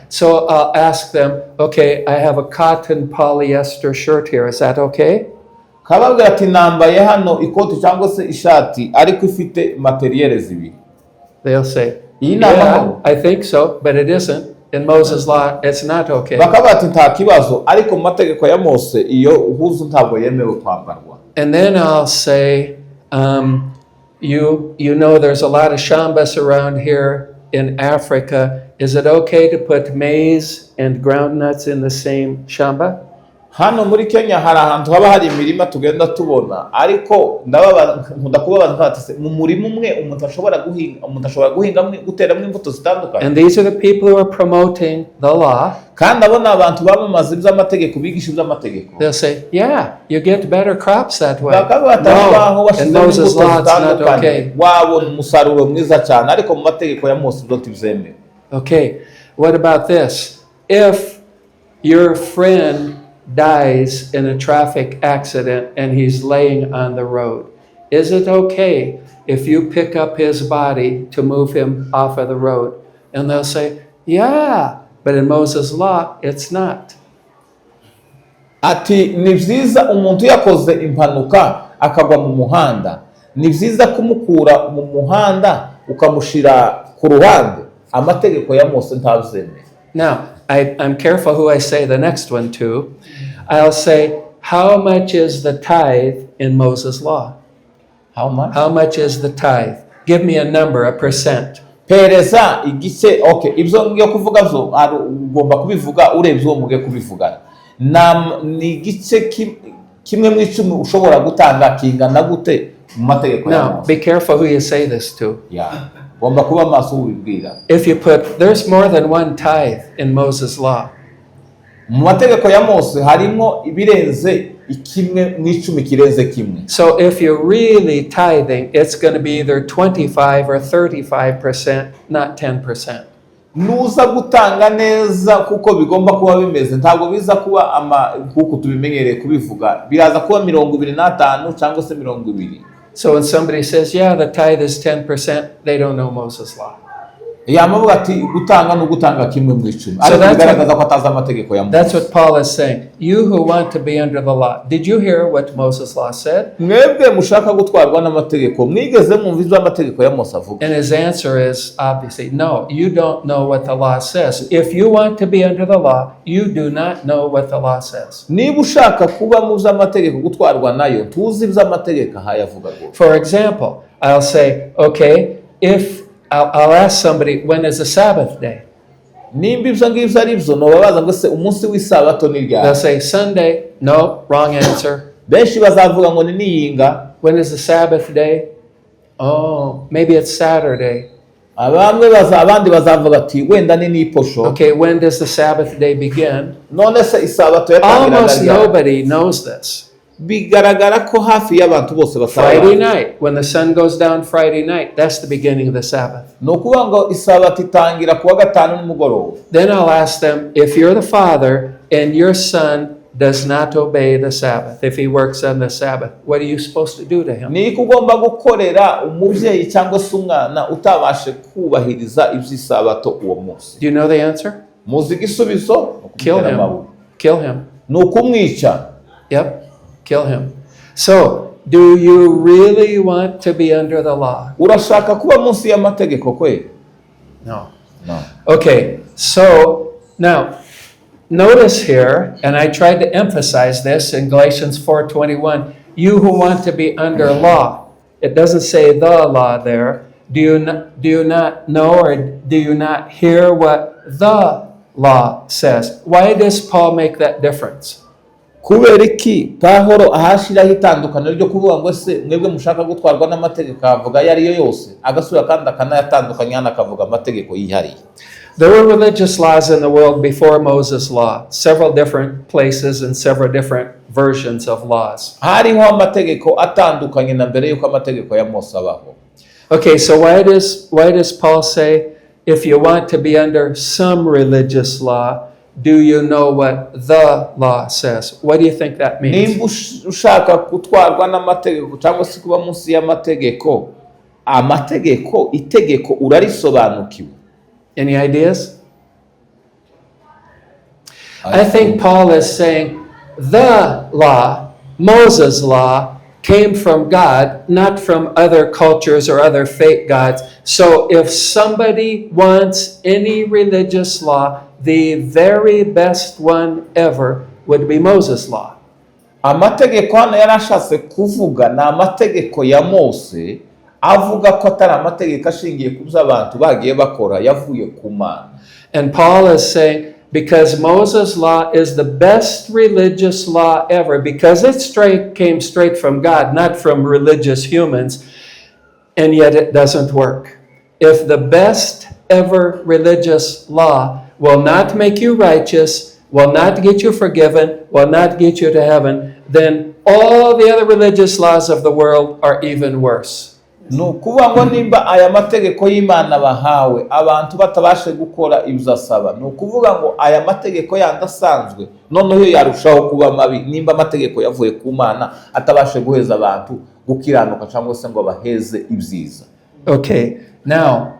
So I'll ask them, okay, I have a cotton polyester shirt here, is that okay? They'll say, yeah, I think so, but it isn't. In Moses' law, it's not okay. And then I'll say, you know there's a lot of shambas around here in Africa. Is it okay to put maize and groundnuts in the same shamba? Hano muri Kenya hari ahantu haba hari imirima tugenda tubona, ariko nkunda kubabaza ntatse mu murima umwe umuntu ashobora guhinga guteramo imbuto zitandukanye. And these are the people who are promoting the law. Kandi abona abantu bamamaza iby'amategeko, bigisha iby'amategeko. They'll say, yeah, you get better crops that way. No, in Moses' law it's not okay. Wabona umusaruro mwiza cyane, ariko mu mategeko ya Mose byo tibyemewe. Okay, what about this? If your friend dies in a traffic accident and he's laying on the road, is it okay if you pick up his body to move him off of the road? And they'll say, yeah, but in Moses' law, it's not. ati ni byiza umuntu yakoze impanuka akagwa mu muhanda, ni byiza kumukura mu muhanda ukamushira ku ruhande. Amategeko ya Mose ntazemera. Now, I'm careful who I say the next one to. I'll say, how much is the tithe in Moses' law? How much? How much is the tithe? Give me a number, a percent. Pereza igice. Okay, ibyo ngiye kuvuga byo ugomba kubivuga urebye uwo mugiye kubivuga. Ni igice kimwe mu icumi ushobora gutanga kingana gute mu mategeko ya Now, Mose. be careful who you say this to. Yeah. Ugomba kuba maso ubibwira. If you put, there's more than one tithe in Moses' law. Mu mategeko ya Mose harimo ibirenze ikimwe mu icumi kirenze kimwe. So if you're really tithing, it's going to be either 25 or 35%, not 10%. Nuza gutanga neza kuko bigomba kuba bimeze, ntabwo biza kuba kuko tubimenyereye kubivuga, biraza kuba 25 cyangwa se 20. So when somebody says, yeah, the tithe is 10%, they don't know Moses' law. Yamavuga ati gutanga no gutanga kimwe mu icumi. Ariko bigaragaza ko atazi amategeko ya Mose. That's what Paul is saying. You who want to be under the law. Did you hear what Moses' law said? Mwebwe mushaka gutwarwa n'amategeko, mwigeze mwumva ibyo amategeko ya Mose avuga? And his answer is obviously, no, you don't know what the law says. If you want to be under the law, you do not know what the law says. Niba ushaka kuba mu by'amategeko gutwarwa nayo, tuzi iby'amategeko hayavuga rwose. For example, I'll say, okay, if I'll ask somebody, when is the Sabbath day? Nimba ibyo ngibyo ari byo, nobabaza ngo se umunsi w'isabato ni ryari? They'll say Sunday. No, wrong answer. Benshi bazavuga ngo ni niyinga. When is the Sabbath day? Oh, maybe it's Saturday. Abandi bazavuga ati wenda ni niposho. Okay, when does the Sabbath day begin? None se isabato yatangira Almost ryari? nobody knows this. Bigaragara ko hafi y'abantu bose Friday night, when the sun goes down Friday night, that's the beginning of the Sabbath. No kuvuga ngo isabato itangira kuwa gatanu nimugoroba. Then I'll ask them, if you're the father and your son does not obey the Sabbath, if he works on the Sabbath, what are you supposed to do to him? Ni kugomba gukorera umubyeyi cyangwa se umwana utabashe kubahiriza iby'isabato uwo munsi. Do you know the answer? Muzi igisubizo? Kill him. Kill him. Ni ukumwica. Yep. Kill him. So, do you really want to be under the law? Urashaka kuba munsi y'amategeko kwe? No. No. Okay, so now notice here, and I tried to emphasize this in Galatians 4:21, you who want to be under law. It doesn't say the law there. Do you not know or do you not hear what the law says? Why does Paul make that difference? Kubera iki Pawulo ahashiraho itandukaniro ryo kuvuga ngo se mwebwe mushaka gutwarwa n'amategeko avuga yari yose agasura kandi akanayatandukanya n'akavuga amategeko yihariye? There were religious laws in the world before Moses' law, several different places and several different versions of laws. Hariho amategeko atandukanye na mbere yuko amategeko ya Mose abaho. Okay, so why does Paul say, if you want to be under some religious law, do you know what the law says? What do you think that means? Nimba ushaka gutwarwa n'amategeko cyangwa se kuba munsi y'amategeko, itegeko urarisobanukiwe. Any ideas? I think Paul is saying the law, Moses' law, came from God, not from other cultures or other fake gods. So if somebody wants any religious law, the very best one ever would be Moses' law. Amategeko hano yarashatse kuvuga ni amategeko ya Mose, avuga ko atari amategeko ashingiye ku byo abantu bagiye bakora yavuye ku Mana. And Paul is saying, because Moses' law is the best religious law ever, because it came straight from God, not from religious humans, and yet it doesn't work. If the best ever religious law will not make you righteous, will not get you forgiven, will not get you to heaven, then all the other religious laws of the world are even worse. No kuvuga ngo nimba aya mategeko y'Imana bahawe abantu batabashe gukora ibyo asaba, no kuvuga ngo aya mategeko yandasanzwe noneho yarushaho kuba mabi nimba amategeko yavuye ku Mana atabashe guheza abantu gukiranuka cyangwa se ngo baheze ibyiza. Okay, now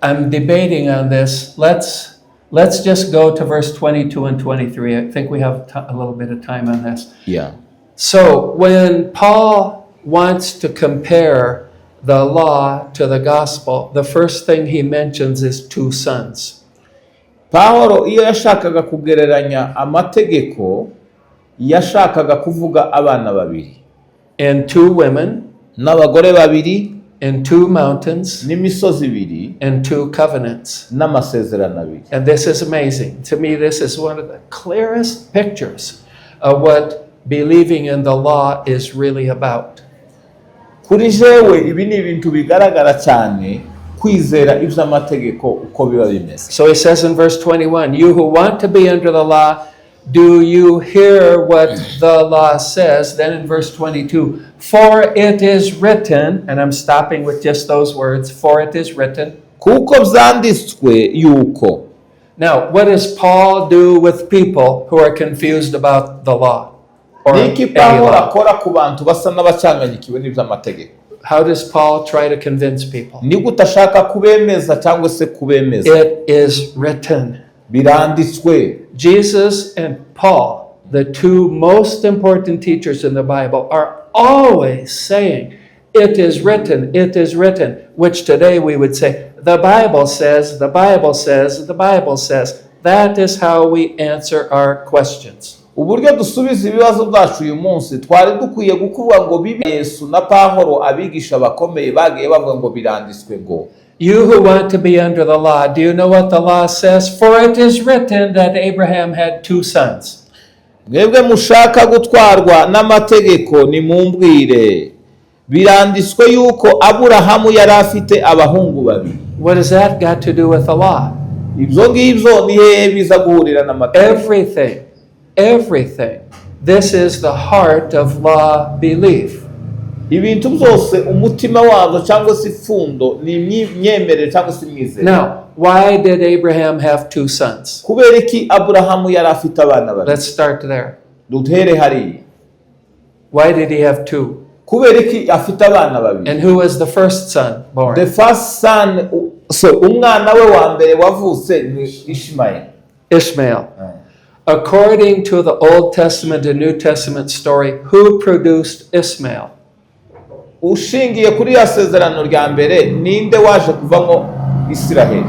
I'm debating on this. Let's just go to verse 22 and 23. I think we have a little bit of time on this. Yeah. So when Paul wants to compare the law to the gospel, the first thing he mentions is two sons. Pawulo iyo yashakaga kugereranya amategeko yashakaga kuvuga abana babiri And two women, n'abagore babiri and two mountains, n'imisozi ibiri and two covenants. n'amasezerano abiri. And this is amazing. To me, this is one of the clearest pictures of what believing in the law is really about. Kuri jewe ibi ni ibintu bigaragara cyane kwizera iby'amategeko uko biba bimeze. So he says in verse 21, you who want to be under the law, do you hear what the law says? Then in verse 22, for it is written, and I'm stopping with just those words, for it is written. Kuko byanditswe yuko. Now, what does Paul do with people who are confused about the law? Or Niki any Pawulo law? akora ku bantu basa n'abacanganyikiwe n'iby'amategeko? How does Paul try to convince people? Ni gute ashaka kubemeza cyangwa se kubemeza? It is written. Biranditswe. Jesus and Paul, the two most important teachers in the Bible, are always saying, it is written, which today we would say, the Bible says, the Bible says, the Bible says. That is how we answer our questions. Uburyo dusubiza ibibazo byacu uyu munsi twari dukwiye gukuba ngo bibe Yesu na Pawulo abigisha bakomeye bagiye bavuga ngo biranditswe ngo. You who want to be under the law, do you know what the law says? For it is written that Abraham had two sons. Mwebwe mushaka gutwarwa n'amategeko nimumbwire. Biranditswe yuko Aburahamu yari afite abahungu babiri. What has that got to do with the law? Ibyo ngibyo ni hehe biza guhurira n'amategeko? Everything. This is the heart of law belief. Ibintu byose umutima wabyo cyangwa se ifundo ni imyemerere cyangwa se imyizerere. Now, why did Abraham have two sons? Kubera iki Aburahamu yari afite abana babiri? Let's start there. Duhere hariya. Why did he have two? Kubera iki afite abana babiri? And who was the first son born? The first son, so umwana we wa mbere wavutse ni Ishmael. Ishmael. According to the Old Testament and New Testament story, who produced Ishmael? Ushingiye kuri ya sezerano rya mbere ninde waje kuvamo Isiraheli?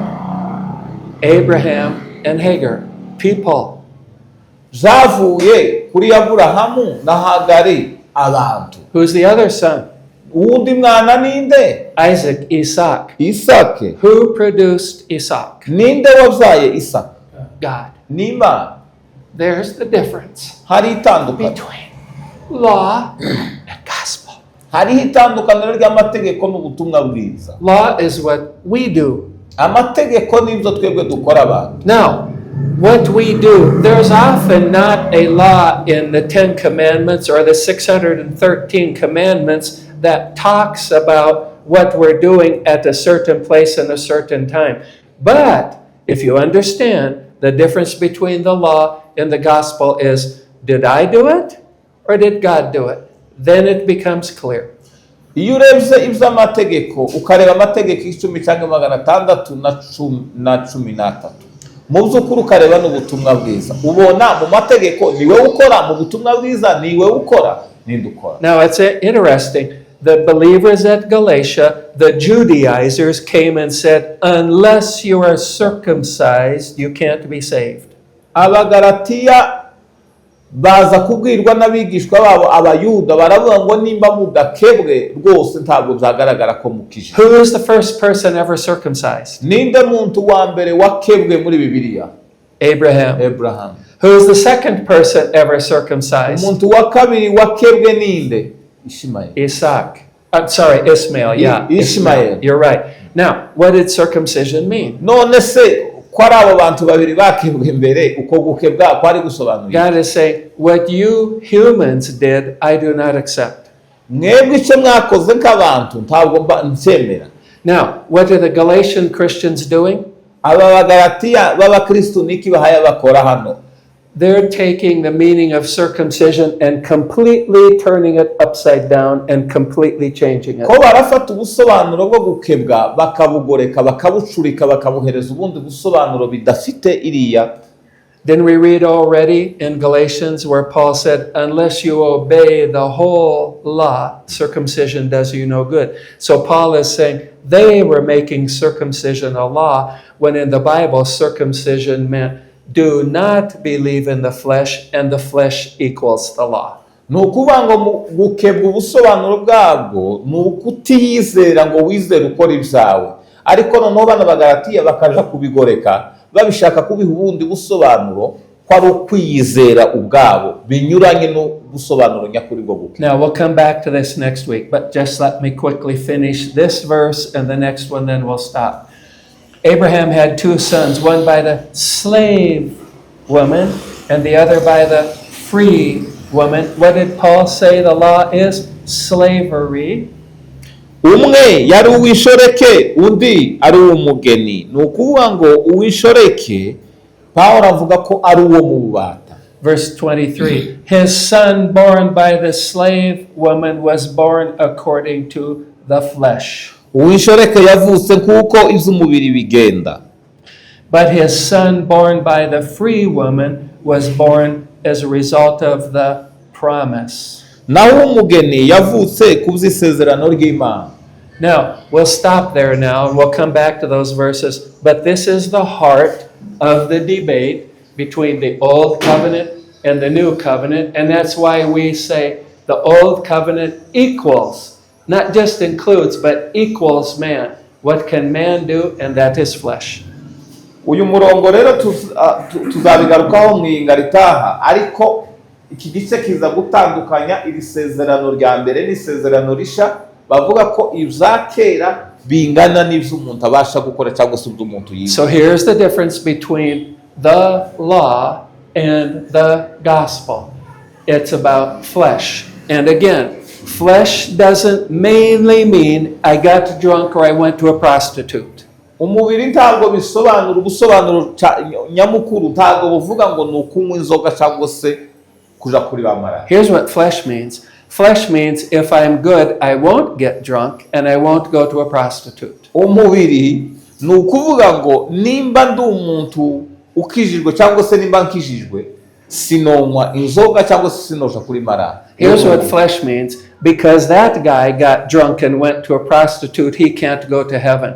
Abraham and Hagar. People. Zavuye kuri Aburahamu na Hagari abantu. Who's the other son? Uwundi mwana ninde? Isaac. Isake. Who produced Isaac? Ninde wabyaye Isaka? God. Ni Imana. There's the difference Hari itandukano. between law and gospel. Hariho itandukaniro ry'amategeko n'ubutumwa bwiza. Law is what we do. Amategeko nibyo twebwe dukora abantu. Now, what we do, there's often not a law in the 10 Commandments or the 613 Commandments that talks about what we're doing at a certain place and a certain time. But if you understand, the difference between the law and the gospel is, did I do it or did God do it? Then it becomes clear. Iyo urebye iby'amategeko ukareba amategeko 10 cyangwa 613 mu by'ukuri ukareba n'ubutumwa bwiza ubona mu mategeko niwe ukora mu butumwa bwiza niwe ukora ninde ukora. Now it's interesting. The believers at Galatia, the Judaizers came and said, unless you are circumcised, you can't be saved. Abagalatiya baza kubwirwa n'abigishwa babo abayuda baravuga ngo nimba mudakebwe rwose ntabwo byagaragara ko mukije. Who is the first person ever circumcised? Ninde muntu wa mbere wakebwe muri Bibiliya? Abraham. Who is the second person ever circumcised? Umuntu wa kabiri wakebwe ninde? Ishmael. Ismail. Yeah, Ishmael. You're right. Now, what did circumcision mean? None se ko ari abo bantu babiri bakebwe mbere uko gukebwa kwari gusobanuye? God is saying, what you humans did, I do not accept. Mwebwe icyo mwakoze nk'abantu ntabwo ncyemera. Now, what are the Galatian Christians doing? Aba Bagalatiya b'Abakristo niki bahaya bakora hano? they're taking the meaning of circumcision and completely turning it upside down and completely changing it. ko barafata ubusobanuro bwo gukebwa bakabugoreka bakabucurika bakabuhereza ubundi busobanuro bidafite iriya. Didn't we read already in Galatians where Paul said, unless you obey the whole law, circumcision does you no good. So Paul is saying they were making circumcision a law, when in the Bible circumcision meant do not believe in the flesh, and the flesh equals the law. Ni ukuvuga ngo gukebwa ubusobanuro bwabwo ni ukutiyizera ngo wizere ukora ibyawe, ariko noneho bana bagalatiya bakaja kubigoreka babishaka kubiha ubundi busobanuro ko ari ukwiyizera ubwabo binyuranye n'ubusobanuro nyakuri bwo gukebwa. Now we'll come back to this next week, but just let me quickly finish this verse and the next one, then we'll stop. Abraham had two sons, one by the slave woman and the other by the free woman. What did Paul say the law is? Slavery. Umwe yari uwishoreke undi ari uw'umugeni. Ni ukuvuga ngo uwishoreke Pawulo avuga ko ari uwo mu bubata. Verse 23, his son born by the slave woman was born according to the flesh. Uwishoreke yavutse kuko iby'umubiri bigenda. But his son born by the free woman was born as a result of the promise. Naho umugeni yavutse ku by'isezerano ry'Imana. Now, we'll stop there now and we'll come back to those verses. But this is the heart of the debate between the Old Covenant and the New Covenant. And that's why we say the Old Covenant equals, not just includes, but equals man. What can man do? And that is flesh. Uyu murongo rero tuzabigarukaho mu inga ritaha, ariko iki gice kiza gutandukanya iri sezerano rya mbere n'isezerano risha, bavuga ko ibya kera bingana n'ibyo umuntu abasha gukora cyangwa se ibyo umuntu yiga. So here's the difference between the law and the gospel. It's about flesh. And again, flesh doesn't mainly mean I got drunk or I went to a prostitute. Umubiri ntabwo bisobanura ubusobanuro nyamukuru, ntabwo buvuga ngo ni ukunywa inzoga cyangwa se kuja kuri bamara. Here's what flesh means. Flesh means if I'm good, I won't get drunk and I won't go to a prostitute. Umubiri ni ukuvuga ngo nimba ndi umuntu ukijijwe cyangwa se nimba nkijijwe sinonywa inzoga cyangwa se sinoja kuri mara. Here's what flesh means. Because that guy got drunk and went to a prostitute, he can't go to heaven.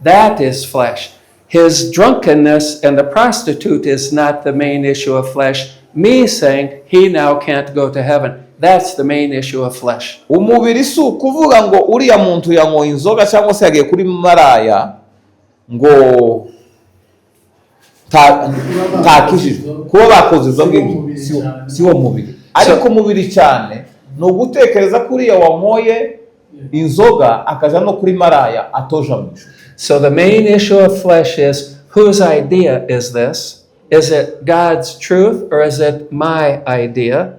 That is flesh. His drunkenness and the prostitute is not the main issue of flesh. Me saying he now can't go to heaven. That's the main issue of flesh. Umubiri si ukuvuga ngo uriya muntu yanyoye inzoga cyangwa se yagiye kuri maraya ngo takijijwe kuba bakoze izo ngibyo si wo mubiri. Ariko umubiri cyane ni ugutekereza kuriya wanyoye inzoga akaja no kuri maraya atoja mu ijuru. So the main issue of flesh is, whose idea is this? Is it God's truth or is it my idea?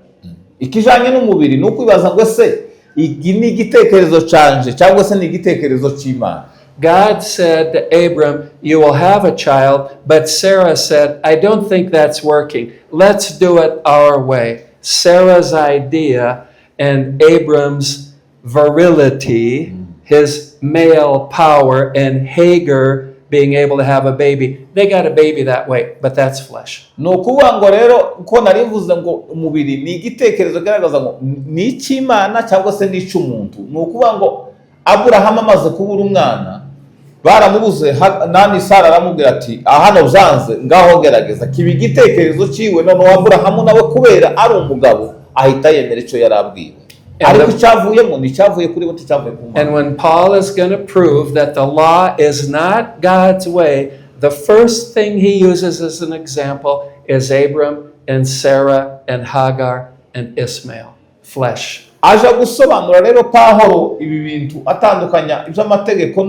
Ikijanye n'umubiri ni ukwibaza ngo se iki ni igitekerezo canje cyangwa se ni igitekerezo cy'Imana. God said to Abram, you will have a child, but Sarah said, I don't think that's working. Let's do it our way. Sarah's idea and Abram's virility, his male power, and Hagar being able to have a baby. They got a baby that way, but that's flesh. No kuvuga ngo rero ko narivuze ngo umubiri ni igitekerezo garagaza ngo ni icy'Imana cyangwa se ni icy'umuntu. No kuvuga ngo Abraham amaze kubura umwana baramubuze nani Sara aramubwira ati ahano byanze ngaho gerageza kiba igitekerezo ciwe, none Abraham nawe kubera ari umugabo ahita yemera icyo yarabwiwe. And when Paul is going to prove that the law is not God's way, the first thing he uses as an example is Abram and Sarah and Hagar and Ishmael, flesh. Aja gusobanura rero Pawulo ibi bintu atandukanya iby'amategeko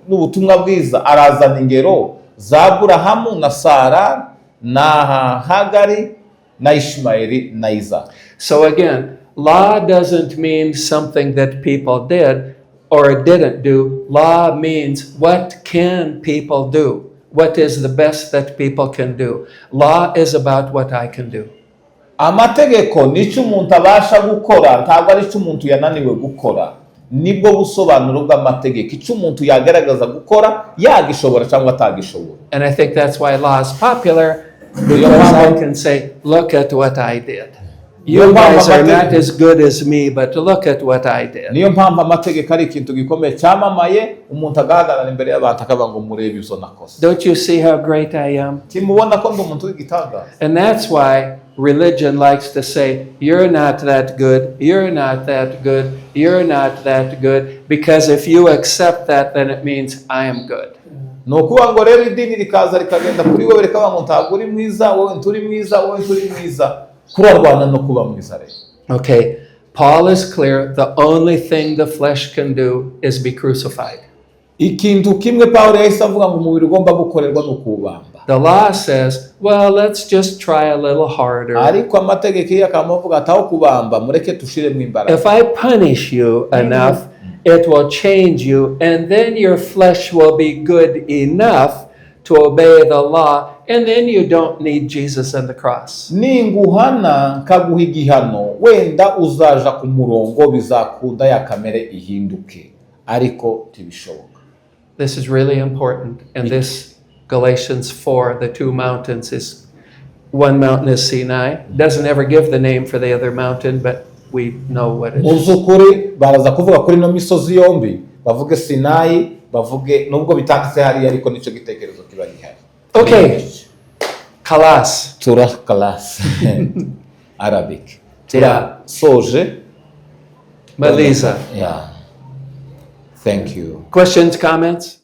n'ubutumwa bwiza, arazana ingero za Aburahamu na Sara na Hagari na Ishmaeli na Isaka. So again, law doesn't mean something that people did or didn't do. Law means what can people do? what is the best that people can do. Law is about what I can do. amategeko nicyo umuntu abasha gukora, ntabwo ari cyo umuntu yananiwe gukora. Nibwo busobanuro bw'amategeko, icyo umuntu yagaragaza gukora yagishobora cyangwa atagishobora. And I think that's why law is popular, because I can say, look at what I did. You guys are not as good as me, but look at what I did. Niyo mpamvu amategeko ari ikintu gikomeye cyamamaye, umuntu agahagarara imbere y'abantu akavuga ngo murebe ibyo nakoze. Don't you see how great I am? Timubona ko ndi umuntu w'igitangaza. And that's why religion likes to say, you're not that good, you're not that good, you're not that good, because if you accept that, then it means I am good. Ni ukuvuga ngo rero idini rikaza rikagenda kuri wowe rikavuga ngo ntabwo uri mwiza, wowe nturi mwiza, wowe nturi mwiza. Kurarwana no kuba mwiza rero. Okay, Paul is clear, the only thing the flesh can do is be crucified. Ikintu kimwe Pawulo yahise avuga ngo umubiri ugomba gukorerwa no kuwubamba. The law says, well, let's just try a little harder. Ariko amategeko iyo akamuvuga ataho kubamba mureke tushiremo imbaraga. If I punish you enough, it will change you, and then your flesh will be good enough to obey the law, and then you don't need Jesus and the cross. Ninguhana nkaguha igihano wenda uzaja ku murongo bizakunda ya kamere ihinduke, ariko tibishoboka. This is really important, and this Galatians 4, the two mountains, is one mountain is Sinai. Doesn't ever give the name for the other mountain, but we know what it is. Uzukuri baraza kuvuga kuri no misozi yombi, bavuge Sinai, bavuge nubwo bitanditse hari ariko nico gitekerezo kiba gihari. Okay. Kalas. Tura kalas. Arabic. Yeah. Soje. Maliza. Yeah. Thank you. Questions, comments?